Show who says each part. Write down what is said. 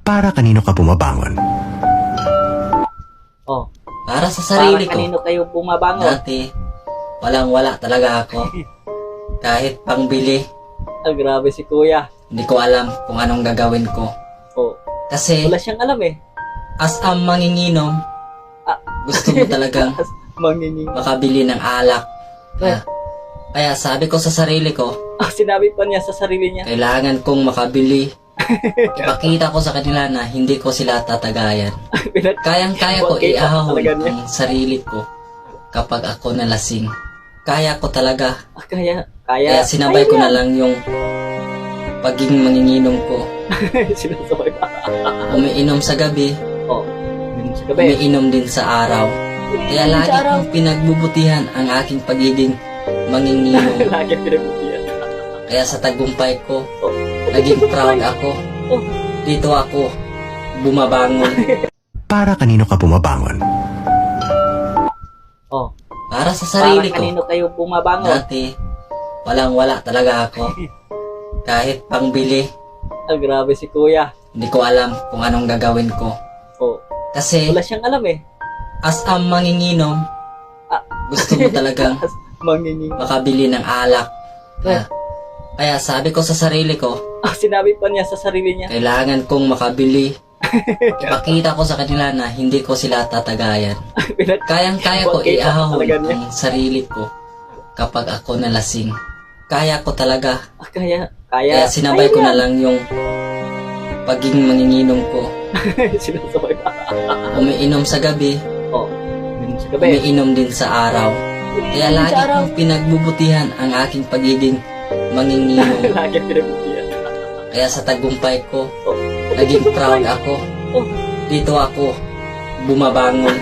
Speaker 1: Para kanino ka bumabangon?
Speaker 2: Oh,
Speaker 3: Para sa sarili
Speaker 2: para
Speaker 3: ko.
Speaker 2: kanino kayo bumabangon?
Speaker 3: Dati, walang-wala talaga ako. Kahit pangbili,
Speaker 2: Ah, grabe si kuya.
Speaker 3: hindi ko alam kung anong gagawin ko.
Speaker 2: Oh,
Speaker 3: Kasi,
Speaker 2: wala siyang alam eh.
Speaker 3: as a manginginom,
Speaker 2: Ah.
Speaker 3: gusto mo talagang
Speaker 2: Manginging.
Speaker 3: makabili ng alak. Kaya sabi ko sa sarili ko,
Speaker 2: Ah, sinabi pa niya sa sarili niya.
Speaker 3: kailangan kong makabili. Ipakita ko sa kanila na hindi ko sila tatagayan. Kayang-kaya ko
Speaker 2: Okay,
Speaker 3: iahon
Speaker 2: talaga niya.
Speaker 3: ang sarili ko kapag ako nalasing. Kaya ko talaga.
Speaker 2: Ah, kaya
Speaker 3: Kaya sinabay ko na lang yung pagiging manginginom ko.
Speaker 2: Sinasabay pa.
Speaker 3: Umiinom sa gabi,
Speaker 2: Oh, yun sa gabi.
Speaker 3: umiinom din sa araw. Kaya lagi kong pinagbubutihan ang aking pagiging manginginom.
Speaker 2: Lagi pinagbutihan.
Speaker 3: Kaya sa tagumpay ko,
Speaker 2: Oh,
Speaker 3: naging proud ako.
Speaker 2: Oh.
Speaker 3: Dito ako bumabangon.
Speaker 1: Para kanino ka bumabangon?
Speaker 2: Oh,
Speaker 3: Para sa sarili
Speaker 2: para
Speaker 3: ko.
Speaker 2: kanino kayo bumabangon?
Speaker 3: Dati, walang-wala talaga ako. Kahit pangbili,
Speaker 2: Ah, grabe si kuya.
Speaker 3: hindi ko alam kung anong gagawin ko.
Speaker 2: Oh,
Speaker 3: Kasi,
Speaker 2: wala siyang alam eh.
Speaker 3: as a manginginom,
Speaker 2: Ah.
Speaker 3: gusto mo talagang
Speaker 2: Manginging.
Speaker 3: makabili ng alak. Kaya sabi ko sa sarili ko,
Speaker 2: Ah, sinabi pa niya sa sarili niya.
Speaker 3: kailangan kong makabili. Ipakita ko sa kanila na hindi ko sila tatagayan. Kayang-kaya ko
Speaker 2: Okay,
Speaker 3: iahon
Speaker 2: talaga niya.
Speaker 3: ang sarili ko kapag ako nalasing. Kaya ko talaga.
Speaker 2: Ah, kaya
Speaker 3: Kaya sinabay ko na lang yung pagiging manginginom ko.
Speaker 2: Sinasabay pa.
Speaker 3: Umiinom sa gabi,
Speaker 2: Oh, yun sa gabi.
Speaker 3: umiinom din sa araw. Kaya lagi kong pinagbubutihan ang aking pagiging manginginom.
Speaker 2: Lagi pinagbutihan.
Speaker 3: Kaya sa tagumpay ko,
Speaker 2: Oh,
Speaker 3: naging proud ako.
Speaker 2: Oh.
Speaker 3: Dito ako bumabangon.